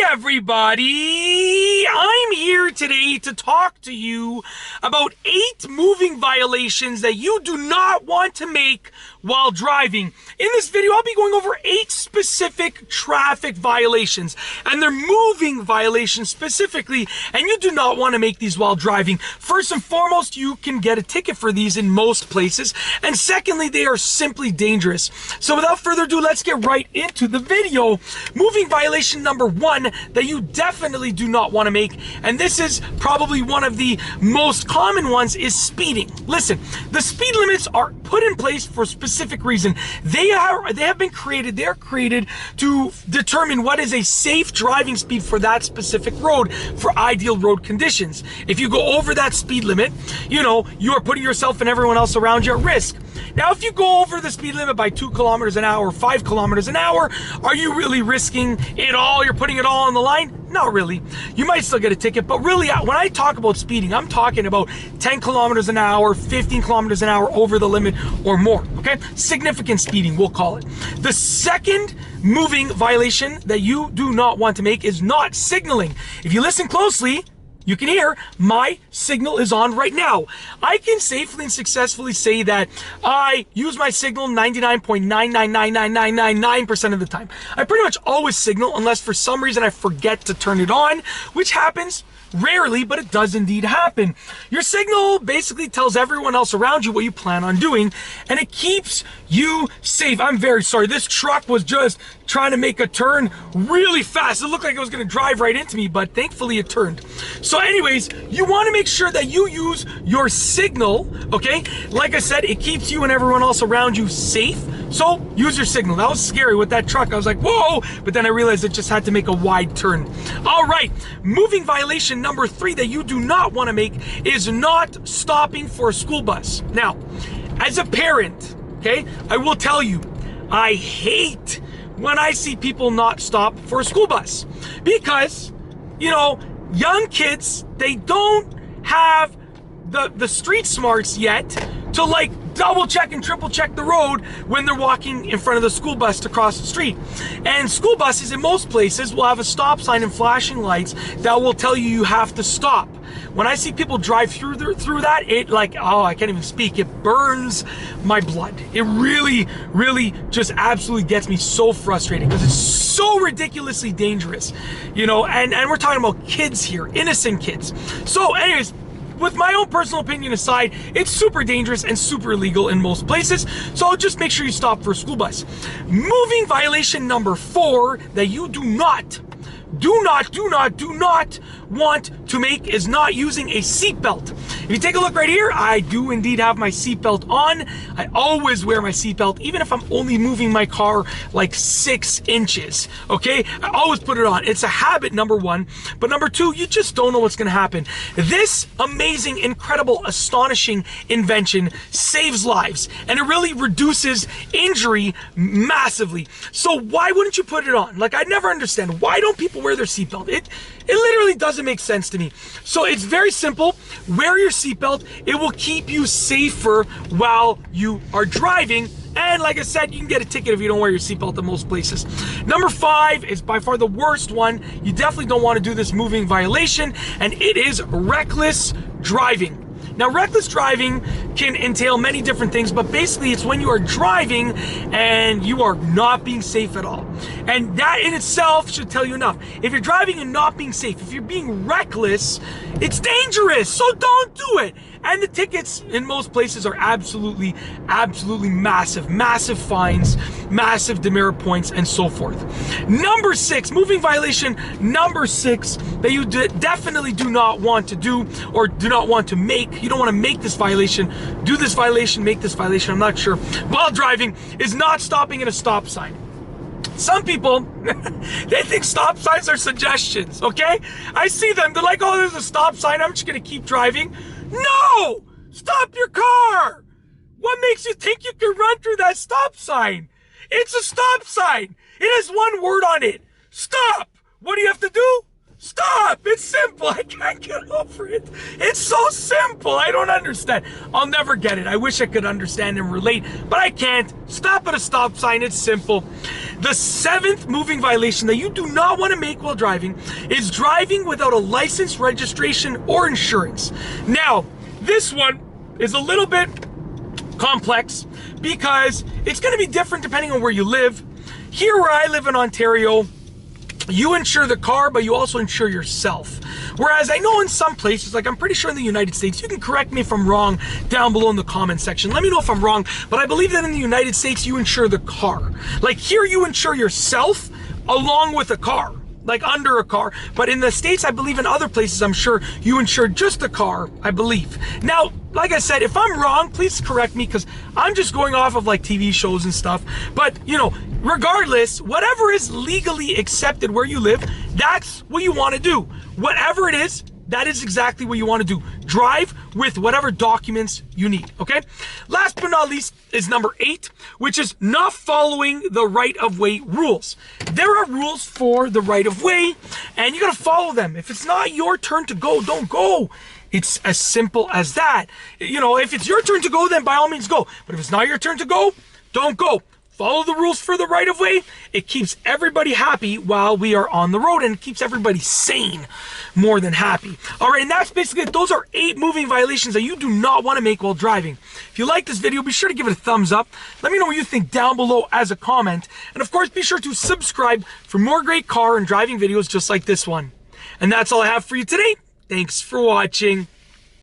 everybody! I'm here today to talk to you about 8 moving violations that you do not want to make while driving. In this video, I'll be going over 8 specific traffic violations, and they're moving violations specifically, and you do not want to make these while driving. First and foremost, you can get a ticket for these in most places, and secondly, they are simply dangerous. So without further ado, let's get right into the video. Moving violation number 1 that you definitely do not want to make, and this is probably one of the most common ones, is speeding. Listen, the speed limits are put in place for a specific reason. They have been created, they're created to determine what is a safe driving speed for that specific road, for ideal road conditions. If you go over that speed limit, you are putting yourself and everyone else around you at risk. Now, if you go over the speed limit by 2 kilometers an hour, 5 kilometers an hour, are you really risking it all? You're putting it all on the line? Not really. You might still get a ticket, but really, when I talk about speeding, I'm talking about 10 kilometers an hour, 15 kilometers an hour over the limit or more, okay? Significant speeding, we'll call it. The second moving violation that you do not want to make is not signaling. If you listen closely, you can hear my signal is on right now. I can safely and successfully say that I use my signal 99.9999999% of the time. I pretty much always signal unless for some reason I forget to turn it on, which happens rarely, but it does indeed happen. Your signal basically tells everyone else around you what you plan on doing, and it keeps you safe. I'm very sorry. This truck was just trying to make a turn really fast. It looked like it was going to drive right into me, but thankfully it turned. So anyways, you want to make sure that you use your signal, okay? Like I said, it keeps you and everyone else around you safe. So use your signal. That was scary with that truck. I was like, whoa, but then I realized it just had to make a wide turn. All right, moving violation number 3 that you do not want to make is not stopping for a school bus. Now, as a parent, okay, I will tell you, I hate when I see people not stop for a school bus because, young kids, they don't have the street smarts yet to double check and triple check the road when they're walking in front of the school bus to cross the street. And school buses in most places will have a stop sign and flashing lights that will tell you have to stop. When I see people drive through that, it I can't even speak. It burns my blood. It really, really just absolutely gets me so frustrated because it's so ridiculously dangerous, and we're talking about kids here, innocent kids. So anyways, with my own personal opinion aside, it's super dangerous and super illegal in most places, so just make sure you stop for a school bus. Moving violation number 4 that you do not want to make is not using a seatbelt. If you take a look right here, I do indeed have my seatbelt on. I always wear my seatbelt, even if I'm only moving my car 6 inches, okay? I always put it on. It's a habit, number 1. But number 2, you just don't know what's gonna happen. This amazing, incredible, astonishing invention saves lives, and it really reduces injury massively. So why wouldn't you put it on? I never understand. Why don't people wear their seatbelt? It literally doesn't make sense to me. So it's very simple. Wear your seatbelt. It will keep you safer while you are driving. And like I said, you can get a ticket if you don't wear your seatbelt in most places. Number 5 is by far the worst one. You definitely don't want to do this moving violation, and it is reckless driving. Now, reckless driving can entail many different things, but basically it's when you are driving and you are not being safe at all. And that in itself should tell you enough. If you're driving and not being safe, if you're being reckless, it's dangerous, so don't do it. And the tickets in most places are absolutely massive. Massive fines, massive demerit points, and so forth. Number 6, moving violation number 6 that you definitely do not want to do or do not want to make. You don't want to make this violation, do this violation, make this violation, I'm not sure, while driving, is not stopping at a stop sign. Some people, they think stop signs are suggestions, okay? I see them, they're like, oh, there's a stop sign, I'm just gonna keep driving. No! Stop your car! What makes you think you can run through that stop sign? It's a stop sign. It has one word on it. Stop! What do you have to do? Stop! It's simple. I can't get over it. It's so simple. I don't understand. I'll never get it. I wish I could understand and relate, but I can't. Stop at a stop sign. It's simple. The 7th moving violation that you do not want to make while driving is driving without a license, registration, or insurance. Now, this one is a little bit complex because it's going to be different depending on where you live. Here where I live in Ontario, you insure the car, but you also insure yourself. Whereas I know in some places, like I'm pretty sure in the United States, you can correct me if I'm wrong down below in the comment section. Let me know if I'm wrong, but I believe that in the United States, you insure the car. Like here, you insure yourself along with a car, like under a car. But in the States, I believe in other places, I'm sure you insure just the car, I believe. Now, like I said, if I'm wrong, please correct me because I'm just going off of like TV shows and stuff. But, you know, regardless, whatever is legally accepted where you live, that's what you want to do. Whatever it is, that is exactly what you want to do. Drive with whatever documents you need, okay? Last but not least is number 8, which is not following the right-of-way rules. There are rules for the right-of-way, and you got to follow them. If it's not your turn to go, don't go. It's as simple as that. You know, if it's your turn to go, then by all means go. But if it's not your turn to go, don't go. Follow the rules for the right-of-way. It keeps everybody happy while we are on the road, and it keeps everybody sane more than happy. All right, and that's basically it. Those are 8 moving violations that you do not want to make while driving. If you like this video, be sure to give it a thumbs up. Let me know what you think down below as a comment. And of course, be sure to subscribe for more great car and driving videos just like this one. And that's all I have for you today. Thanks for watching.